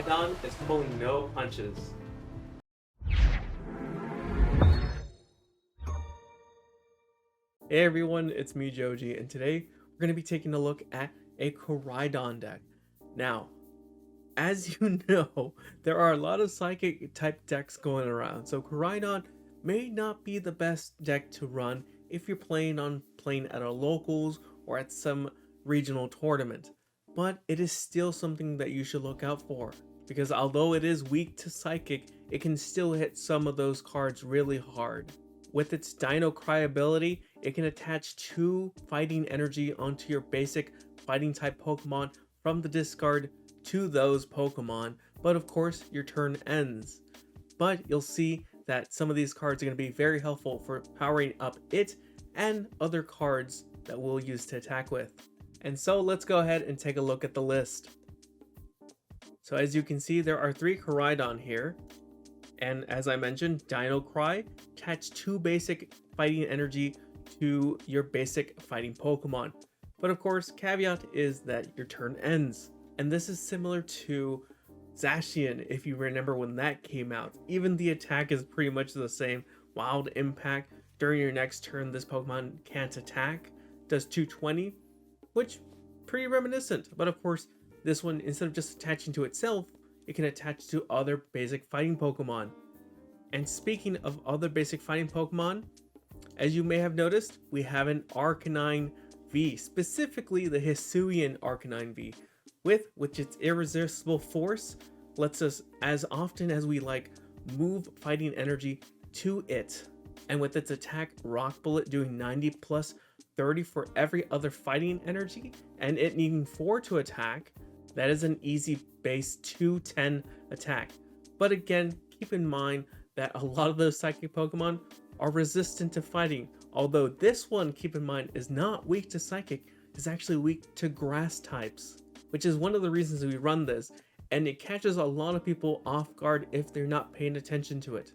Koraidon is pulling no punches. Hey everyone, it's me Joji, and today we're going to be taking a look at a Koraidon deck. Now, as you know, there are a lot of psychic type decks going around, so Koraidon may not be the best deck to run if you're playing at a locals or at some regional tournament. But it is still something that you should look out for, because although it is weak to psychic, it can still hit some of those cards really hard. With its Dino Cry ability, it can attach 2 fighting energy onto your basic fighting type Pokemon from the discard to those Pokemon, but of course your turn ends. But you'll see that some of these cards are going to be very helpful for powering up it and other cards that we'll use to attack with. And so let's go ahead and take a look at the list. So as you can see, there are 3 Koraidon here. And as I mentioned, Dino Cry, attach 2 basic fighting energy to your basic fighting Pokemon. But of course, caveat is that your turn ends. And this is similar to Zacian, if you remember when that came out. Even the attack is pretty much the same. Wild Impact. During your next turn, this Pokemon can't attack. Does 220. Which, pretty reminiscent, but of course, this one, instead of just attaching to itself, it can attach to other basic fighting Pokemon. And speaking of other basic fighting Pokemon, as you may have noticed, we have an Arcanine V, specifically the Hisuian Arcanine V, which its irresistible force lets us, as often as we like, move fighting energy to it. And with its attack, Rock Bullet doing 90 plus 30 for every other fighting energy, and it needing 4 to attack, that is an easy base 210 attack. But again, keep in mind that a lot of those psychic Pokemon are resistant to fighting, although this one, keep in mind, is not weak to psychic, is actually weak to grass types, which is one of the reasons we run this, and it catches a lot of people off guard if they're not paying attention to it.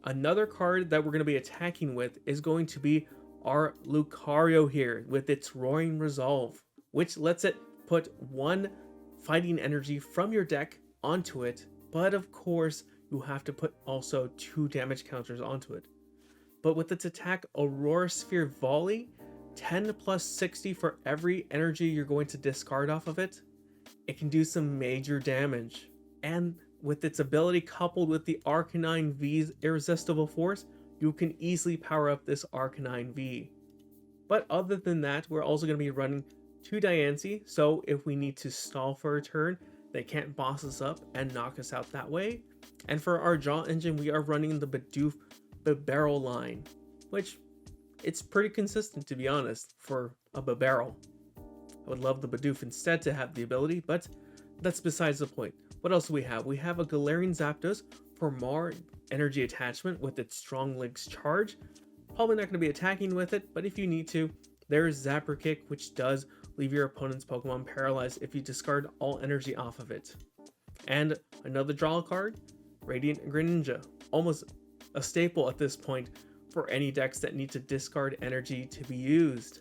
Another card that we're going to be attacking with is going to be our Lucario here with its Roaring Resolve, which lets it put 1 fighting energy from your deck onto it, but of course you have to put also 2 damage counters onto it. But with its attack Aurora Sphere Volley, 10 plus 60 for every energy you're going to discard off of it, it can do some major damage. And with its ability coupled with the Arcanine V's irresistible force, you can easily power up this Arcanine V. But other than that, we're also going to be running 2 Diancie, so if we need to stall for a turn, they can't boss us up and knock us out that way. And for our draw engine, we are running the Bidoof Bibarel line, which it's pretty consistent, to be honest, for a Bibarel. I would love the Bidoof instead to have the ability, but that's besides the point. What else do we have? We have a Galarian Zapdos for more energy attachment with its Strong Legs charge. Probably not going to be attacking with it, but if you need to, there's Zapper Kick, which does leave your opponent's Pokemon paralyzed if you discard all energy off of it. And another draw card, Radiant Greninja, almost a staple at this point for any decks that need to discard energy to be used.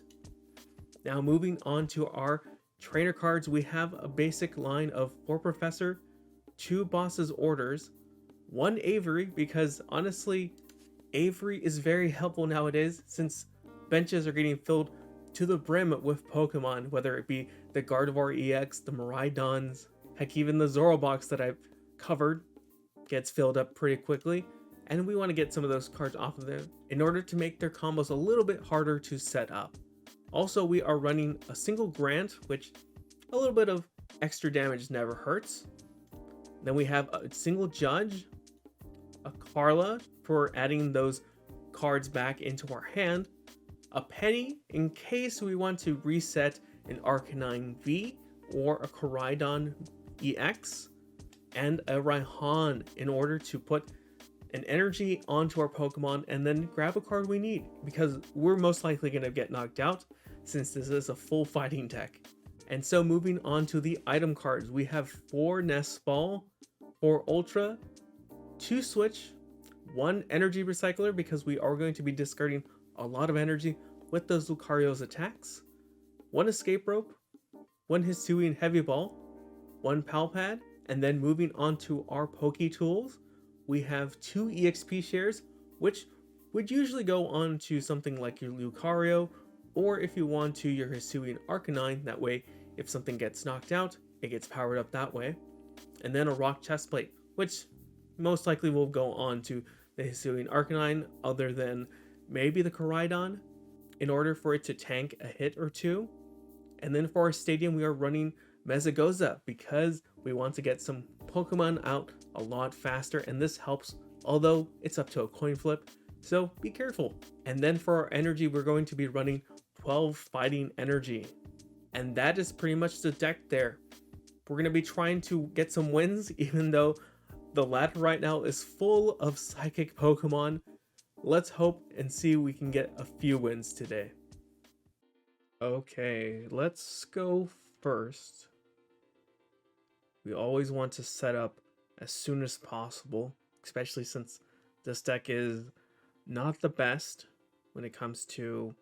Now moving on to our trainer cards, we have a basic line of 4 Professor, 2 Boss's Orders, 1 Avery, because honestly, Avery is very helpful nowadays since benches are getting filled to the brim with Pokemon, whether it be the Gardevoir EX, the Miraidons, heck, even the Zorobox that I've covered gets filled up pretty quickly, and we want to get some of those cards off of there in order to make their combos a little bit harder to set up. Also, we are running a single Grant, which a little bit of extra damage never hurts. Then we have a single Judge, a Carla for adding those cards back into our hand, a Penny in case we want to reset an Arcanine V or a Koraidon EX, and a Raihan in order to put an energy onto our Pokemon and then grab a card we need, because we're most likely going to get knocked out since this is a full fighting deck. And so moving on to the item cards, we have 4 Nest Ball, 4 Ultra, 2 Switch, 1 Energy Recycler because we are going to be discarding a lot of energy with those Lucario's attacks, 1 Escape Rope, 1 Hisuian Heavy Ball, 1 Palpad, And then moving on to our Poke Tools, we have 2 EXP shares, which would usually go on to something like your Lucario, or if you want to, your Hisuian Arcanine. That way, if something gets knocked out, it gets powered up that way. And then a Rock Chestplate, which most likely will go on to the Hisuian Arcanine, other than maybe the Koraidon, in order for it to tank a hit or two. And then for our stadium, we are running Mesagoza because we want to get some Pokemon out a lot faster, and this helps, although it's up to a coin flip, so be careful. And then for our energy, we're going to be running 12 Fighting Energy, and that is pretty much the deck there. We're going to be trying to get some wins, even though the ladder right now is full of Psychic Pokemon. Let's hope and see we can get a few wins today. Okay, let's go first. We always want to set up as soon as possible, especially since this deck is not the best when it comes to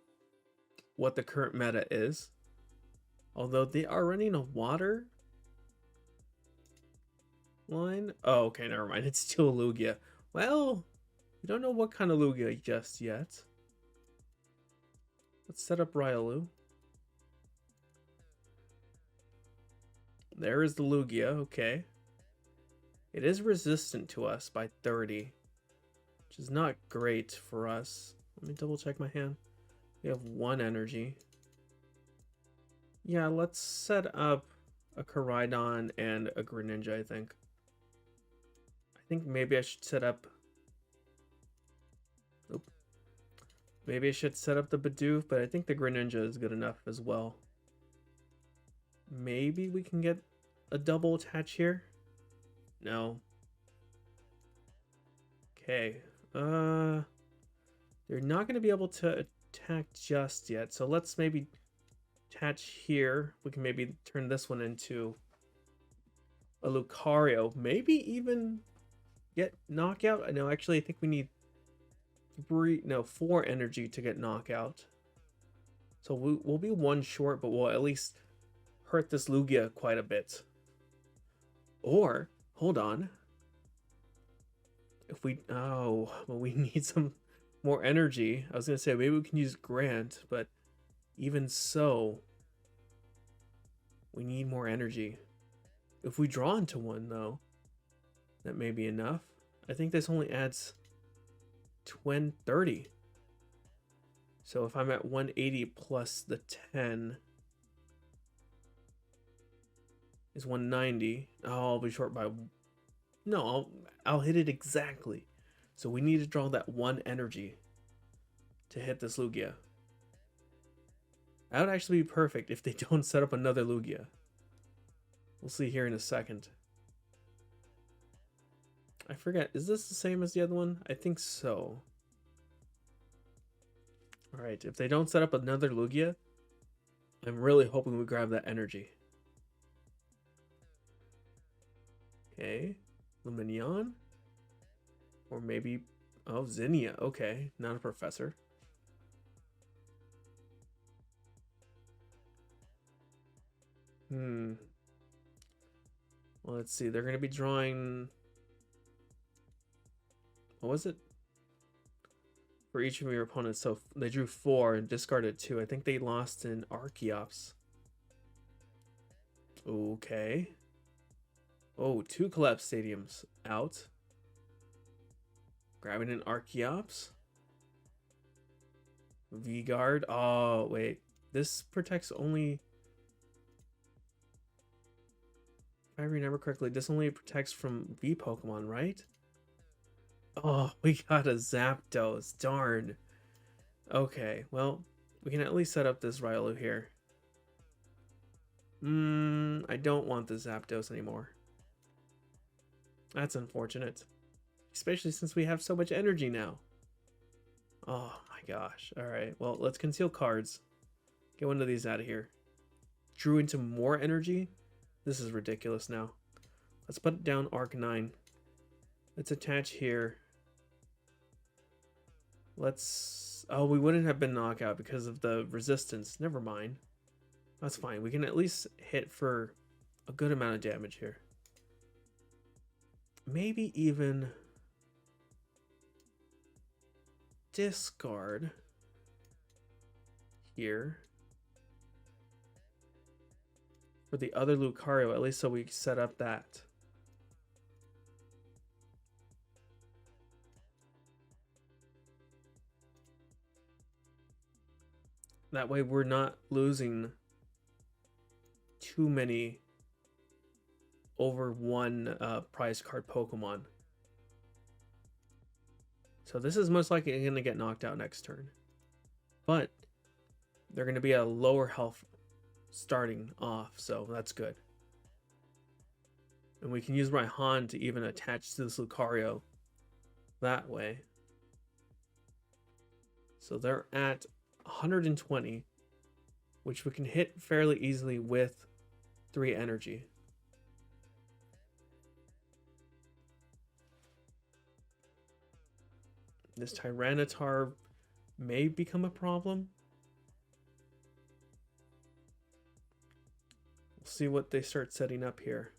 what the current meta is. Although they are running a water line. Oh, okay, never mind. It's still a Lugia. Well, we don't know what kind of Lugia just yet. Let's set up Riolu. There is the Lugia, okay. It is resistant to us by 30, which is not great for us. Let me double check my hand. We have 1 energy. Yeah, let's set up a Koraidon and a Greninja, I think. I think maybe I should set up... Nope. Maybe I should set up the Bidoof, but I think the Greninja is good enough as well. Maybe we can get a double attach here? No. Okay. They're not going to be able to attack just yet, so let's maybe attach here. We can maybe turn this one into a Lucario. Maybe even get knockout. No, actually, I think we need 4 energy to get knockout. So we'll be 1 short, but we'll at least hurt this Lugia quite a bit. Or, hold on. If we... Oh, well, we need some more energy. I was going to say, maybe we can use Grant, but even so, we need more energy. If we draw into 1, though, that may be enough. I think this only adds 30. So if I'm at 180 plus the 10... is 190. Oh, I'll be short by... No, I'll hit it exactly. So we need to draw that 1 energy to hit this Lugia. That would actually be perfect if they don't set up another Lugia. We'll see here in a second. I forget, is this the same as the other one? I think so. Alright, if they don't set up another Lugia, I'm really hoping we grab that energy. Okay, Lumineon, or maybe, oh, Zinnia, okay, not a professor. Well, let's see, they're going to be drawing, what was it? For each of your opponents, so they drew 4 and discarded 2. I think they lost in Archeops. Okay. Oh, 2 collapsed stadiums out. Grabbing an Archeops. V-Guard. Oh, wait. This protects only... If I remember correctly, this only protects from V Pokemon, right? Oh, we got a Zapdos. Darn. Okay, well, we can at least set up this Riolu here. I don't want the Zapdos anymore. That's unfortunate. Especially since we have so much energy now. Oh my gosh. Alright, well, let's conceal cards. Get one of these out of here. Drew into more energy? This is ridiculous now. Let's put down Arcanine. Let's attach here. Let's... Oh, we wouldn't have been knockout because of the resistance. Never mind. That's fine. We can at least hit for a good amount of damage here. maybe even discard here for the other Lucario, at least so we set up that. That way we're not losing too many over one prize card Pokemon. So this is most likely going to get knocked out next turn. But they're going to be a lower health starting off, so that's good. And we can use Raihan to even attach to this Lucario that way. So they're at 120, which we can hit fairly easily with 3 energy. This Tyranitar may become a problem. We'll see what they start setting up here.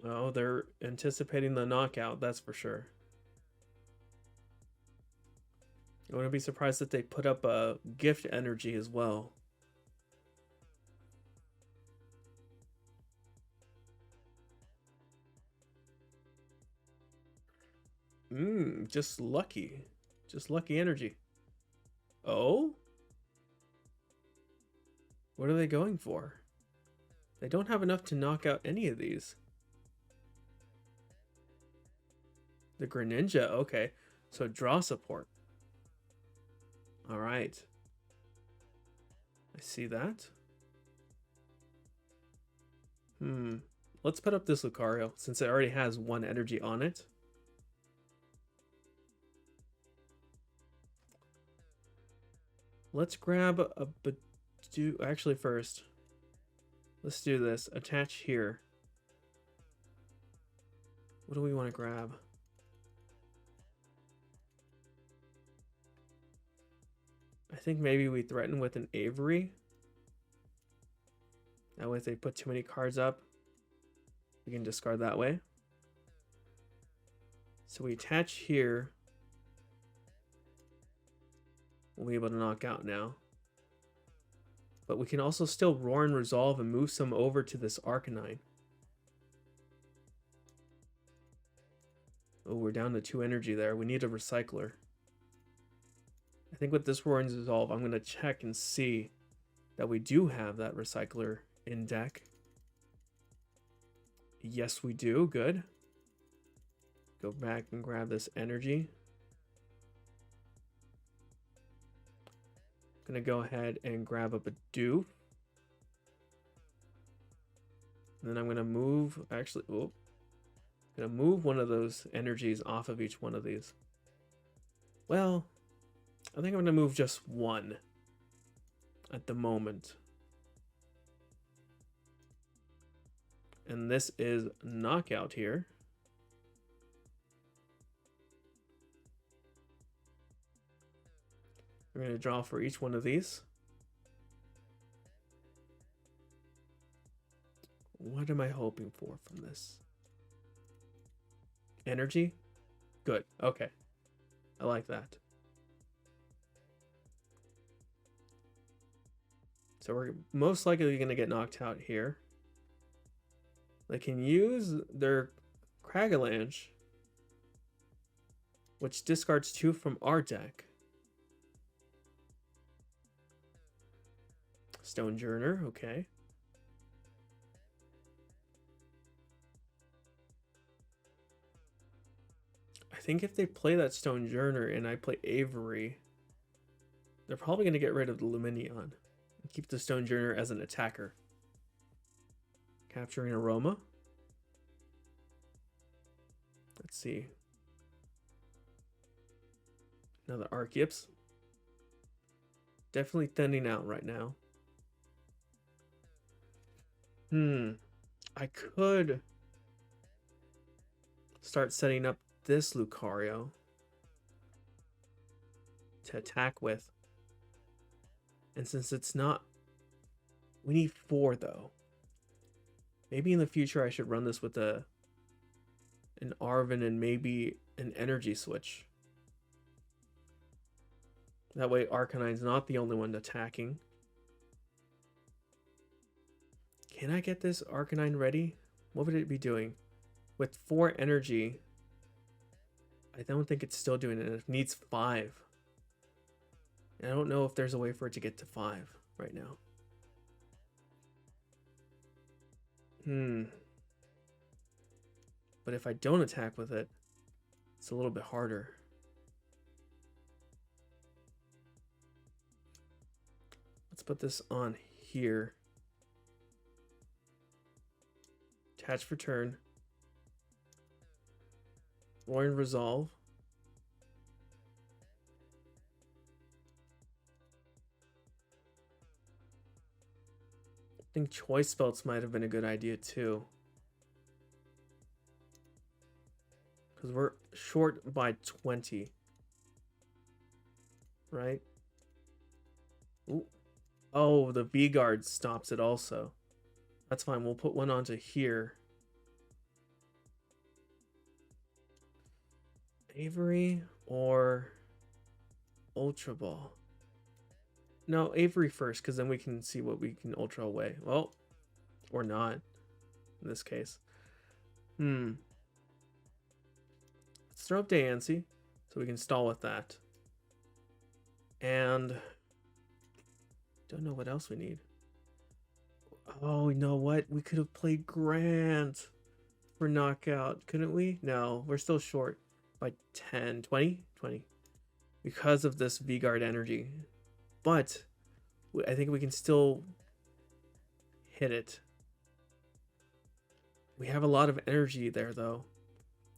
Oh, they're anticipating the knockout, that's for sure. I wouldn't be surprised if they put up a gift energy as well. Just lucky. Just lucky energy. Oh? What are they going for? They don't have enough to knock out any of these. The Greninja, okay. So draw support. Alright. I see that. Let's put up this Lucario since it already has 1 energy on it. Let's grab a Bidoof. Actually, first, let's do this. Attach here. What do we want to grab? I think maybe we threaten with an Avery. That way if they put too many cards up, we can discard that way. So we attach here. We'll be able to knock out now. But we can also still Roar and Resolve and move some over to this Arcanine. Oh, we're down to 2 energy there. We need a recycler. I think with this Roar and Resolve, I'm going to check and see that we do have that recycler in deck. Yes, we do. Good. Go back and grab this energy. Gonna go ahead and grab a Bidoof. And then I'm gonna move, actually, gonna move one of those energies off of each one of these. Well, I think I'm gonna move just one at the moment. And this is knockout here. We're going to draw for each one of these. What am I hoping for from this? Energy? Good. Okay. I like that. So we're most likely going to get knocked out here. They can use their Cragalanche, which discards 2 from our deck. Stonejourner, okay. I think if they play that Stonejourner and I play Avery, they're probably going to get rid of the Lumineon and keep the Stonejourner as an attacker. Capturing Aroma. Let's see. Another Arceus. Definitely thinning out right now. I could start setting up this Lucario to attack with. And since it's not... We need 4, though. Maybe in the future I should run this with an Arven and maybe an energy switch. That way Arcanine's not the only one attacking. Can I get this Arcanine ready? What would it be doing? With 4 energy, I don't think it's still doing it. It needs 5. And I don't know if there's a way for it to get to 5 right now. But if I don't attack with it, it's a little bit harder. Let's put this on here. Attach for turn. Roaring Resolve. I think Choice Belts might have been a good idea too. Because we're short by 20. Right? Ooh. Oh, the V-Guard stops it also. That's fine. We'll put one onto here. Avery or Ultra Ball? No, Avery first, because then we can see what we can Ultra away. Well, or not in this case. Let's throw up Diancie so we can stall with that. And don't know what else we need. Oh, you know what? We could have played Grant for knockout, couldn't we? No, we're still short by 10, 20? 20. Because of this V-Guard energy. But I think we can still hit it. We have a lot of energy there, though.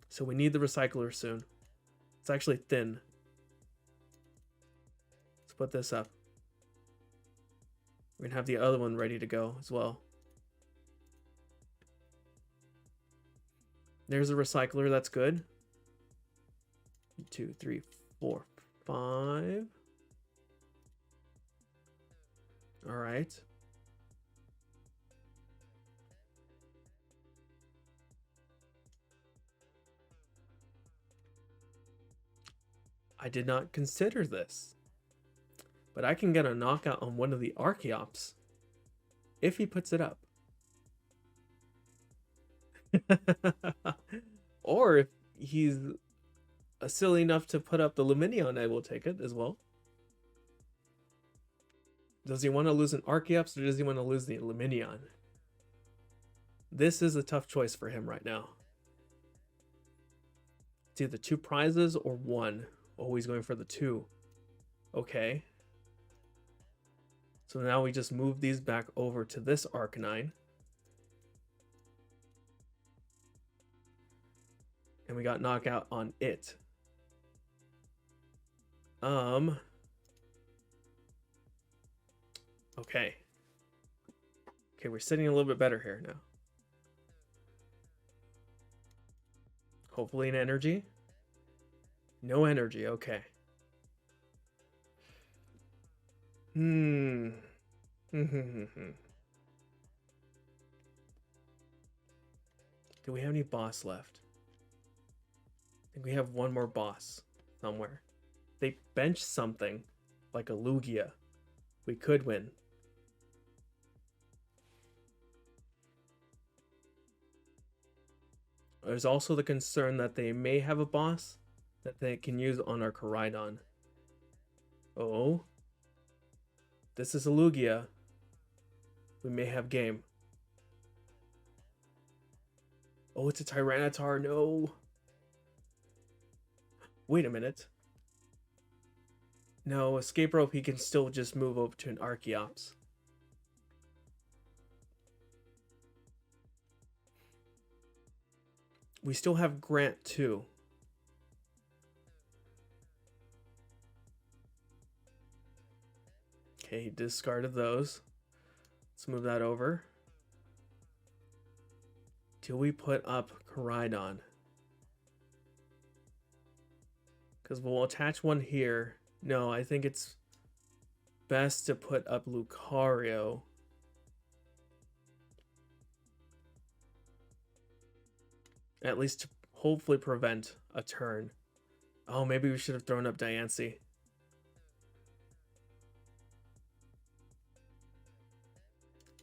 So we need the recycler soon. It's actually thin. Let's put this up. We're going to have the other one ready to go as well. There's a recycler. That's good. 2, 3, 4, 5. All right. I did not consider this. But I can get a knockout on one of the Archeops if he puts it up. Or if he's silly enough to put up the Lumineon, I will take it as well. Does he want to lose an Archeops or does he want to lose the Lumineon? This is a tough choice for him right now. It's either 2 prizes or 1. Oh, he's going for the 2. Okay. So now we just move these back over to this Arcanine. And we got knockout on it. Okay. Okay, we're sitting a little bit better here now. Hopefully an energy. No energy, okay. Do we have any boss left? I think we have one more boss somewhere. They bench something like a Lugia. We could win. There's also the concern that they may have a boss that they can use on our Koraidon. Oh. This is a Lugia. We may have game. Oh, it's a Tyranitar. No. Wait a minute. No, escape rope, he can still just move over to an Archeops. We still have Grant too. Okay, he discarded those. Let's move that over. Till we put up Koraidon. Because we'll attach one here. No, I think it's best to put up Lucario. At least to hopefully prevent a turn. Oh, maybe we should have thrown up Diancie.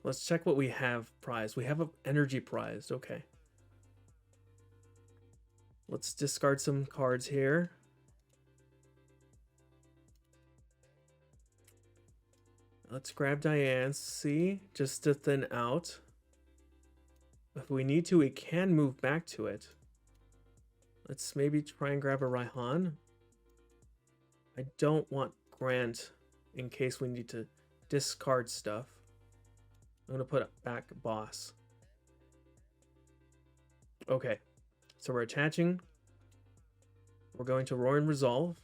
Let's check what we have prized. We have an energy prized. Okay. Let's discard some cards here. Let's grab Diancie just to thin out. If we need to, we can move back to it. Let's maybe try and grab a Raihan. I don't want Grant in case we need to discard stuff. I'm going to put back Boss. Okay, so we're attaching. We're going to Roar and Resolve.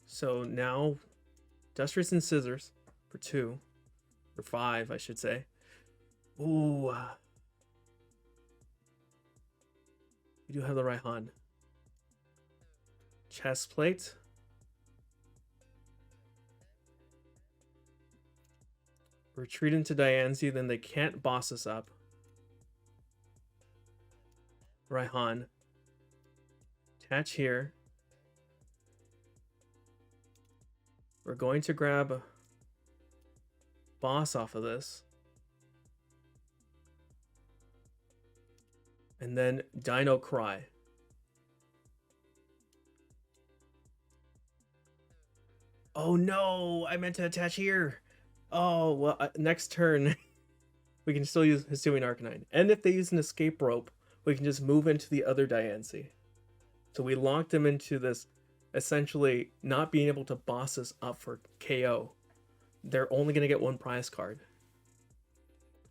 So now, Industrious and Scissors for 2. For 5, I should say. Ooh. We do have the Raihan. Chest plate. Retreat into Diancie, then they can't boss us up. Raihan. Attach here. We're going to grab Boss off of this. And then Dino Cry. Oh no, I meant to attach here. Oh, well, next turn, we can still use Hisuian Arcanine. And if they use an escape rope, we can just move into the other Diancie. So we locked them into this, essentially not being able to boss us up for KO. They're only going to get 1 prize card.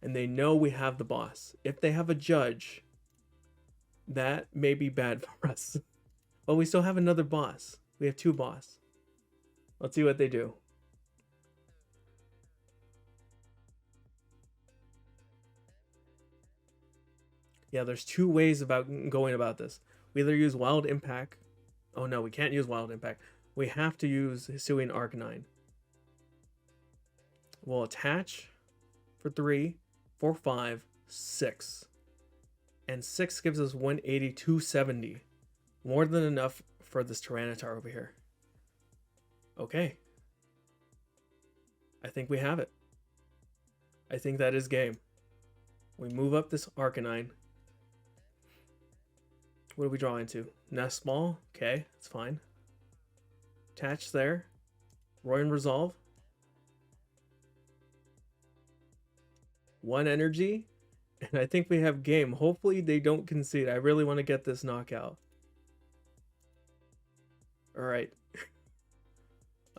And they know we have the boss. If they have a judge, that may be bad for us. Well, we still have another boss. We have 2 boss. Let's see what they do. Yeah, there's 2 ways about going about this. We either use Wild Impact. Oh no, we can't use Wild Impact. We have to use Hisuian Arcanine. We'll attach for 3, 4, 5, 6. And 6 gives us 180, 270. More than enough for this Tyranitar over here. Okay. I think we have it. I think that is game. We move up this Arcanine. What do we draw into? Nest Ball. Okay, it's fine. Attach there. Roar and Resolve. 1 energy. And I think we have game. Hopefully they don't concede. I really want to get this knockout. Alright.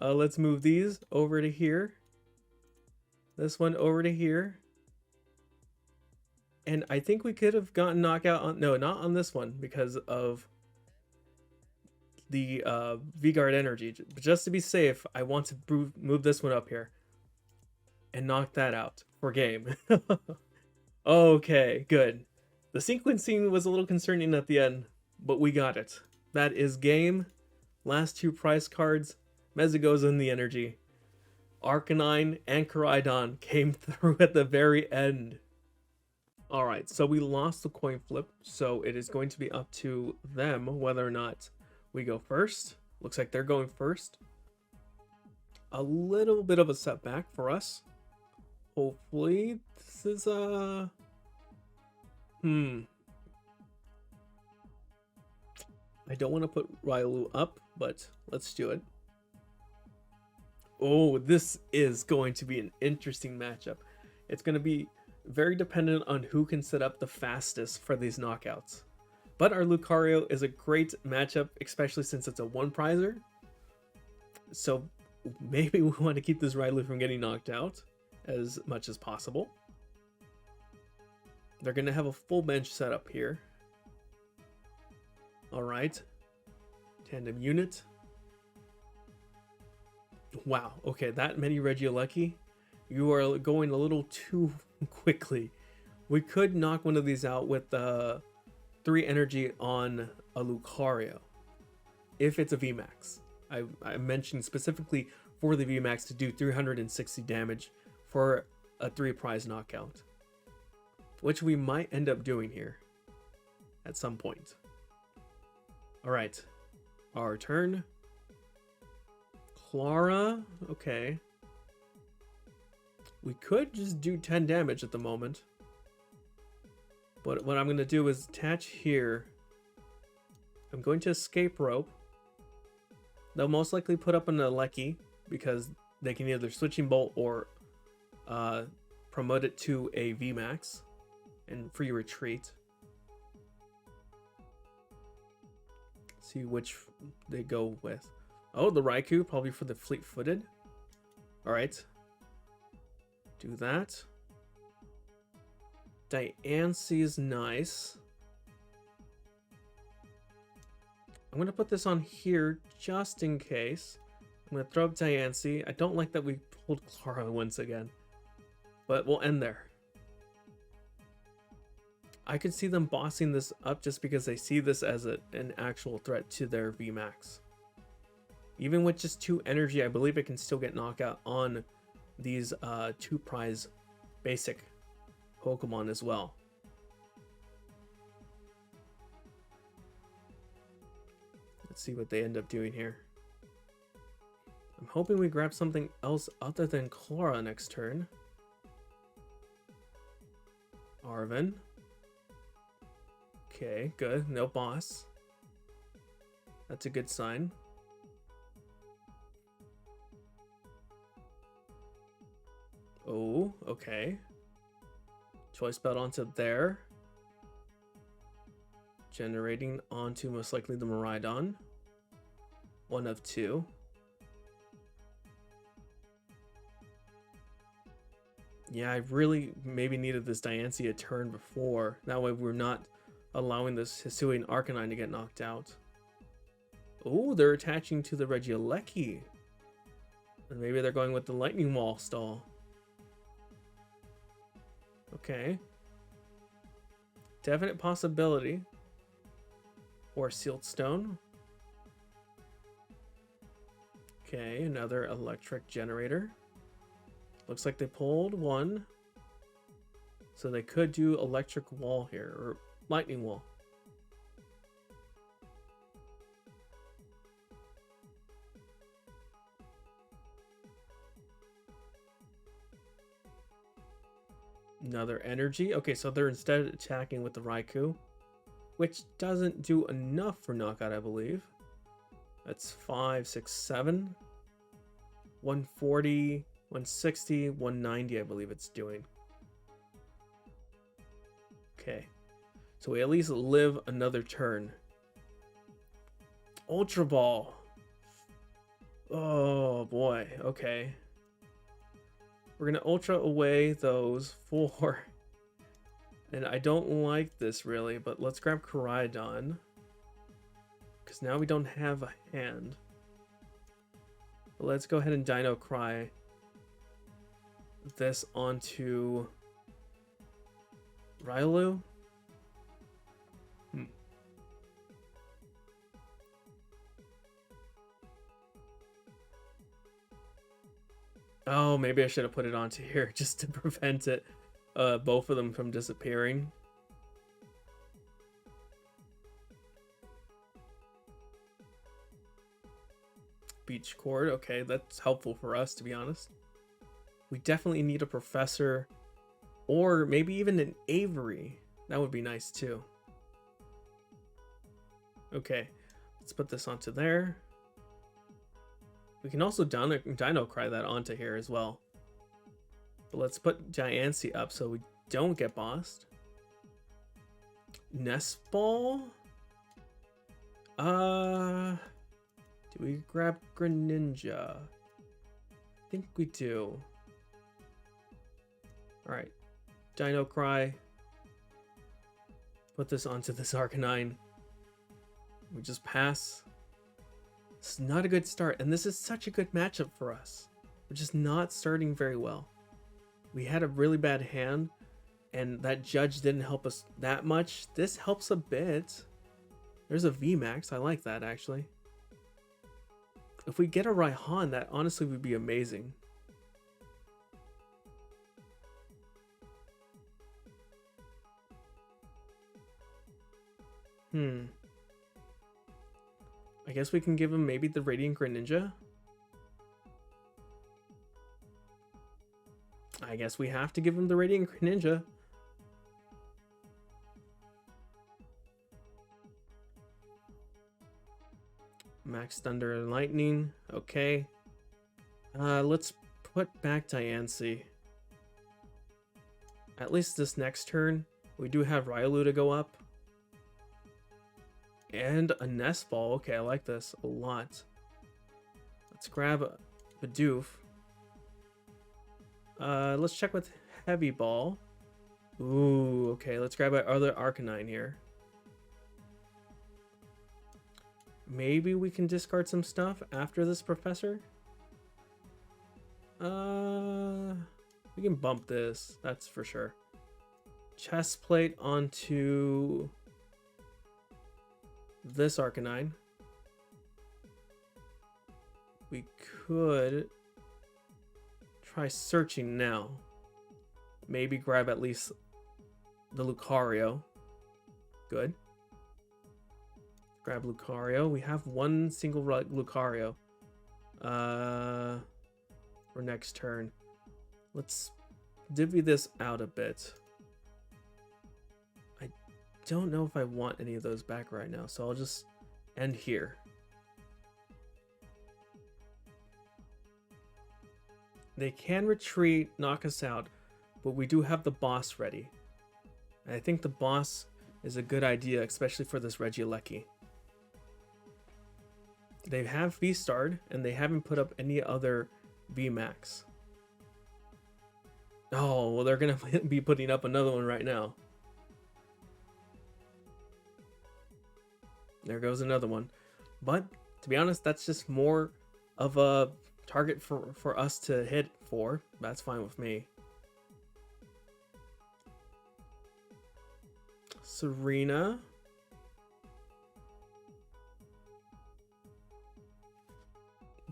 Let's move these over to here. This one over to here. And I think we could have gotten knockout on... No, not on this one because of the V-Guard energy. But just to be safe, I want to move this one up here. And knock that out for game. Okay, good. The sequencing was a little concerning at the end, but we got it. That is game. Last 2 prize cards. Mezagoza in the energy. Arcanine and Koraidon came through at the very end. Alright, so we lost the coin flip, so it is going to be up to them whether or not we go first. Looks like they're going first. A little bit of a setback for us. Hopefully, this is I don't want to put Riolu up, but let's do it. Oh, this is going to be an interesting matchup. It's going to be very dependent on who can set up the fastest for these knockouts. But our Lucario is a great matchup, especially since it's a 1-prizer. So maybe we want to keep this Riolu from getting knocked out as much as possible. They're going to have a full bench set up here. Alright. Tandem unit. Wow, okay, that many Regieleki. You are going a little too quickly. We could knock one of these out with 3 energy on a Lucario. If it's a VMAX. I mentioned specifically for the VMAX to do 360 damage for a 3-prize knockout, which we might end up doing here at some point. All right, our turn. Clara, okay. We could just do 10 damage at the moment. But what I'm going to do is attach here. I'm going to escape rope. They'll most likely put up an Regieleki because they can either switching bolt or promote it to a VMAX and free retreat. See which they go with. Oh, the Raikou, probably for the fleet-footed. All right. Do that. Diancie is nice. I'm going to put this on here just in case. I'm going to throw up Diancie. I don't like that we pulled Clara once again. But we'll end there. I could see them bossing this up just because they see this as an actual threat to their VMAX. Even with just 2 energy, I believe it can still get knockout on these 2-prize basic Pokemon as well. Let's see what they end up doing here. I'm hoping we grab something else other than Clara next turn. Arven. Okay, good. No boss. That's a good sign. Oh, okay. Choice belt onto there. Generating onto most likely the Miraidon. 1 of 2. Yeah, I really maybe needed this Diancie a turn before. That way we're not allowing this Hisuian Arcanine to get knocked out. Oh, they're attaching to the Regieleki. And maybe they're going with the Lightning Wall stall. Okay. Definite possibility. Or Sealed Stone. Okay, another electric generator. Looks like they pulled 1. So they could do electric wall here, or lightning wall. Another energy. Okay, so they're instead attacking with the Raikou, which doesn't do enough for knockout, I believe. That's 5, 6, 7. 140, 160, 190, I believe it's doing. Okay. So we at least live another turn. Ultra Ball. Oh boy, okay. We're gonna Ultra away those 4. And I don't like this really, but let's grab Koraidon. Because now we don't have a hand. But let's go ahead and Dino Cry this onto Riolu. Oh, maybe I should have put it onto here just to prevent it, both of them from disappearing. Beach Cord, okay, that's helpful for us, to be honest. We definitely need a Professor, or maybe even an Avery. That would be nice too. Okay, let's put this onto there. We can also Dino Cry that onto here as well. But let's put Diancie up so we don't get bossed. Nest Ball? Do we grab Greninja? I think we do. Alright. Dino Cry. Put this onto this Arcanine. We just pass. It's not a good start, and this is such a good matchup for us. We're just not starting very well. We had a really bad hand, and that judge didn't help us that much. This helps a bit. There's a VMAX. I like that, actually. If we get a Raihan, that honestly would be amazing. I guess we can give him maybe the Radiant Greninja. I guess we have to give him the Radiant Greninja. Max Thunder and Lightning. Okay. Let's put back Diancie. At least this next turn. We do have Riolu to go up. And a Nest Ball. Okay, I like this a lot. Let's grab a Bidoof. Let's check with Heavy Ball. Ooh, okay. Let's grab our other Arcanine here. Maybe we can discard some stuff after this Professor. We can bump this. That's for sure. Chest plate onto this Arcanine. We could try searching now. Maybe grab at least the Lucario. Good. Grab Lucario. We have one single Lucario. For next turn. Let's divvy this out a bit. I don't know if I want any of those back right now, so I'll just end here. They can retreat, knock us out, but we do have the boss ready. And I think the boss is a good idea, especially for this Regieleki. They have VSTAR'd, and they haven't put up any other VMAX. Oh, well, they're going to be putting up another one right now. There goes another one. But, to be honest, that's just more of a target for us to hit for. That's fine with me. Serena.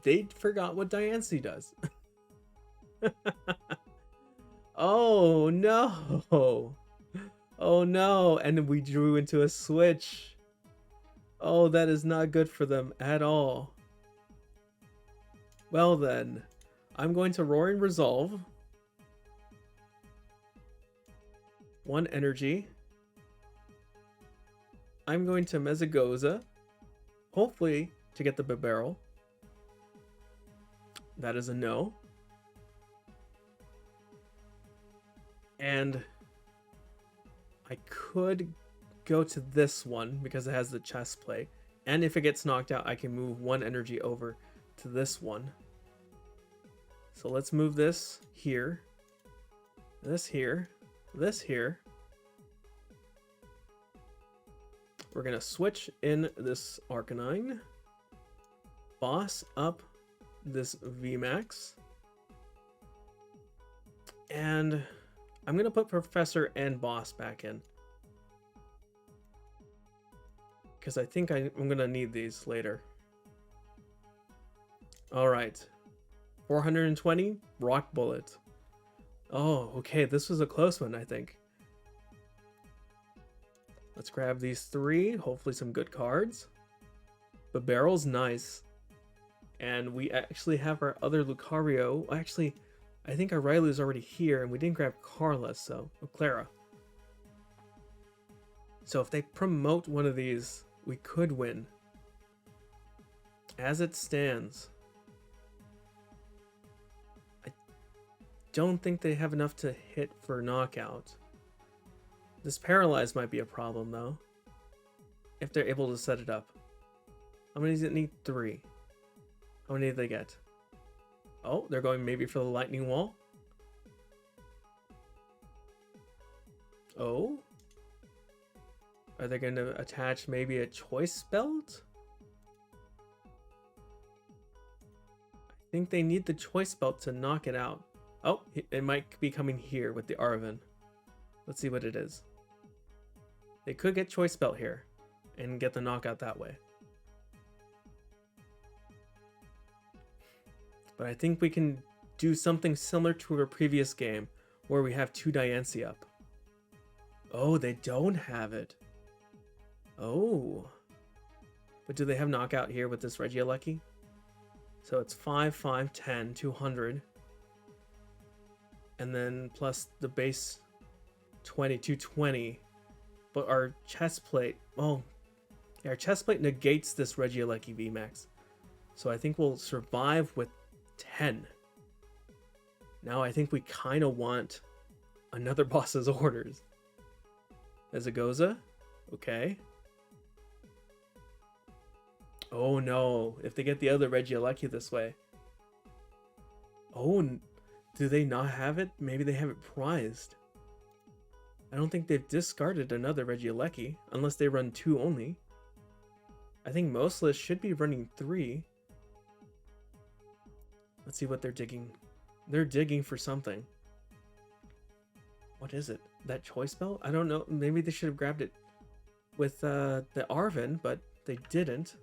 They forgot what Diancie does. Oh no. Oh no. And we drew into a switch. Oh, that is not good for them at all. Well then, I'm going to Roaring Resolve. One energy. I'm going to Mezagoza. Hopefully to get the Bibarel. That is a no. And I could go to this one because it has the chest plate. And if it gets knocked out, I can move one energy over to this one. So let's move this here. This here. This here. We're going to switch in this Arcanine. Boss up this VMAX. And I'm going to put Professor and Boss back in. Because I think I'm going to need these later. Alright. 420, Rock Bullet. Oh, okay, this was a close one, I think. Let's grab these three, hopefully some good cards. Bibarel's nice. And we actually have our other Lucario. Actually, I think our Riolu is already here, and we didn't grab Carla, so... Oh, Clara. So if they promote one of these, we could win. As it stands, I don't think they have enough to hit for knockout. This Paralyze might be a problem, though. If they're able to set it up. How many does it need? 3. How many did they get? Oh, they're going maybe for the Lightning Wall. Oh. Are they going to attach maybe a Choice Belt? I think they need the Choice Belt to knock it out. Oh, it might be coming here with the Arven. Let's see what it is. They could get Choice Belt here and get the knockout that way. But I think we can do something similar to our previous game where we have 2 Diancie up. Oh, they don't have it. Oh. But do they have knockout here with this Regieleki? So it's 5, 5, 10, 200. And then plus the base 20, 220. But our chest plate, well, yeah, our chest plate negates this Regieleki VMAX. So I think we'll survive with 10. Now I think we kind of want another boss's orders. Ezagoza? Okay. Oh no, if they get the other Regieleki this way. Oh, do they not have it? Maybe they have it prized. I don't think they've discarded another Regieleki, unless they run 2 only. I think most lists should be running 3. Let's see what they're digging. They're digging for something. What is it? That choice belt? I don't know. Maybe they should have grabbed it with the Arven, but they didn't.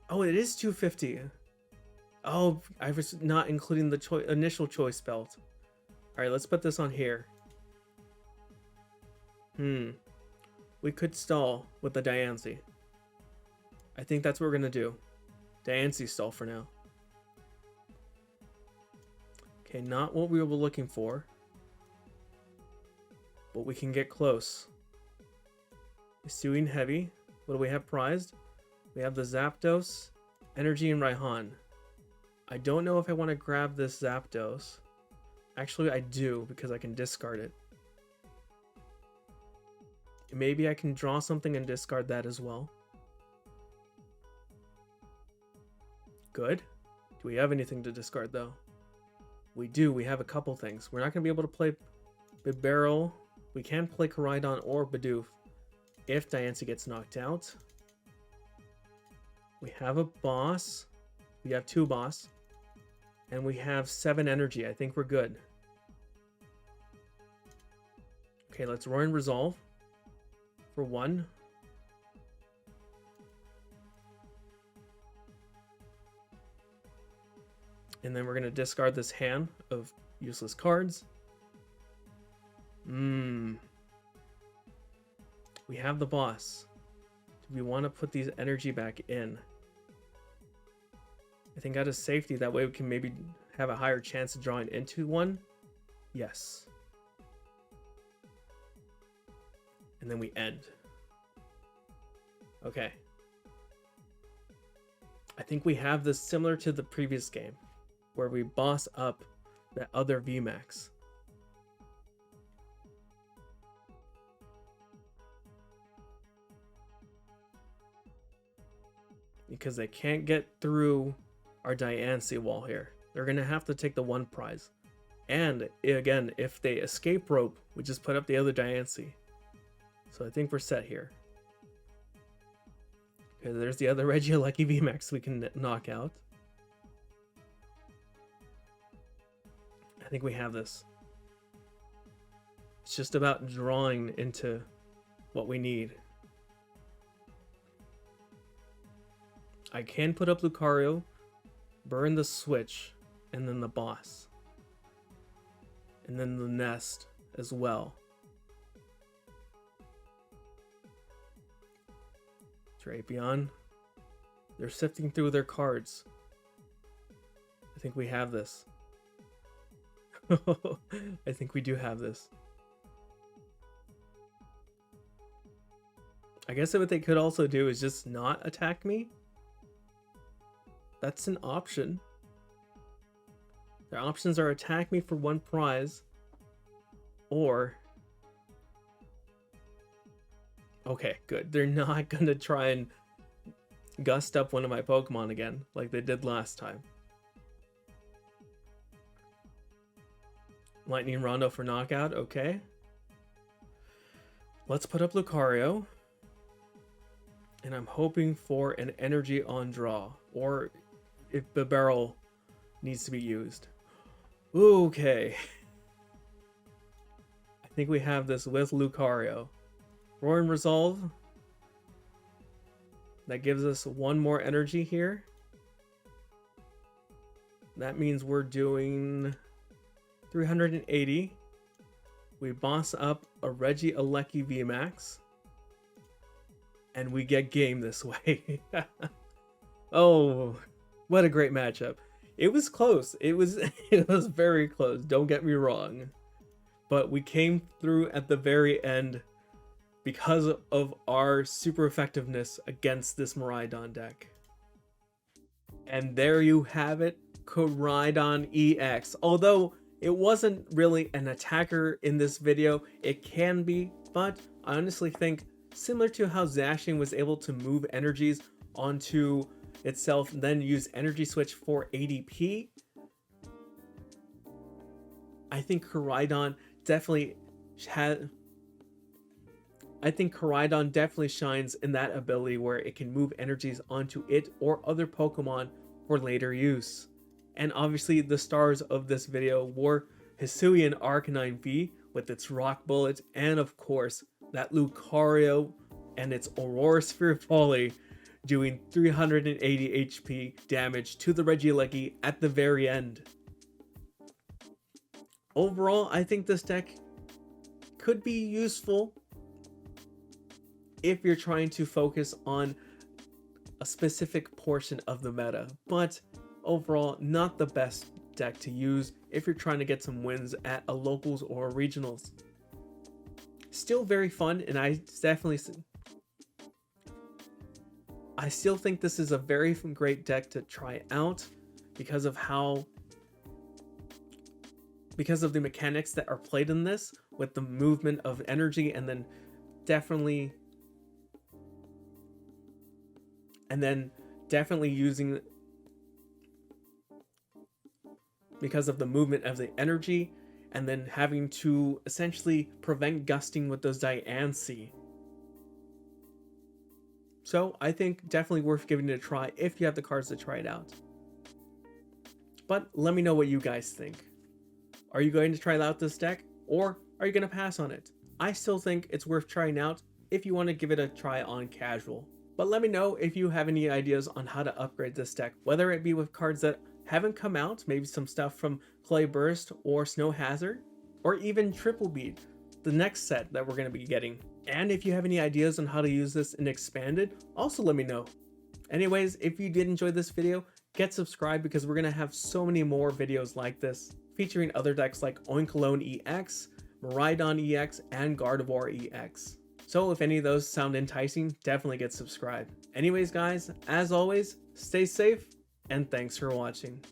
Oh, it is 250. Oh, I was not including the initial choice belt. All right, let's put this on here. We could stall with the Diancie. I think that's what we're gonna do. Diancie stall for now. Okay, not what we were looking for, but we can get close. Hisuian heavy. What do we have prized? We have the Zapdos, Energy, and Raihan. I don't know if I want to grab this Zapdos. Actually, I do, because I can discard it. Maybe I can draw something and discard that as well. Good. Do we have anything to discard, though? We do. We have a couple things. We're not going to be able to play Bibarel. We can play Koraidon or Bidoof if Diancie gets knocked out. We have a boss. We have 2 boss. And we have 7 energy. I think we're good. Okay, let's roar and resolve for 1. And then we're going to discard this hand of useless cards. We have the boss. Do we want to put these energy back in? I think out of safety, that way we can maybe have a higher chance of drawing into one. Yes. And then we end. Okay. I think we have this similar to the previous game, where we boss up that other VMAX. Because they can't get through our Diancie wall here. They're going to have to take the 1 prize. And again, if they escape rope, we just put up the other Diancie. So I think we're set here. Okay, there's the other Regieleki VMAX we can knock out. I think we have this. It's just about drawing into what we need. I can put up Lucario, burn the switch, and then the boss. And then the nest as well. Drapion. They're sifting through their cards. I think we have this. I think we do have this. I guess what they could also do is just not attack me. That's an option. Their options are attack me for 1 prize, or... Okay, good. They're not gonna try and gust up one of my Pokemon again, like they did last time. Lightning Rondo for knockout, okay. Let's put up Lucario. And I'm hoping for an energy on draw, or if the barrel needs to be used. Okay. I think we have this with Lucario. Roar and Resolve. That gives us 1 more energy here. that means we're doing 380. We boss up a Regieleki VMAX. And we get game this way. Oh, what a great matchup. It was close. It was very close. Don't get me wrong. But we came through at the very end because of our super effectiveness against this Miraidon deck. And there you have it, Koraidon EX. Although it wasn't really an attacker in this video, it can be, but I honestly think similar to how Zashing was able to move energies onto itself and then use Energy Switch for ADP, I think Koraidon definitely shines in that ability where it can move energies onto it or other Pokemon for later use. And obviously the stars of this video were Hisuian Arcanine V with its Rock Bullet, and of course that Lucario and its Aurora Sphere Volley doing 380 HP damage to the Regieleki at the very end. Overall, I think this deck could be useful if you're trying to focus on a specific portion of the meta, but overall not the best deck to use if you're trying to get some wins at a locals or a regionals. Still very fun, and I still think this is a very great deck to try out because of the mechanics that are played in this with the movement of energy, and then definitely using because of the movement of the energy, and then having to essentially prevent gusting with those Diancie. So I think definitely worth giving it a try if you have the cards to try it out. But let me know what you guys think. Are you going to try out this deck, or are you going to pass on it? I still think it's worth trying out if you want to give it a try on casual. But let me know if you have any ideas on how to upgrade this deck, whether it be with cards that haven't come out, maybe some stuff from Clay Burst or Snow Hazard, or even Triple Bead, the next set that we're going to be getting. And if you have any ideas on how to use this in Expanded, also let me know. Anyways, if you did enjoy this video, get subscribed because we're going to have so many more videos like this, featuring other decks like Oinkologne EX, Miraidon EX, and Gardevoir EX. So if any of those sound enticing, definitely get subscribed. Anyways guys, as always, stay safe, and thanks for watching.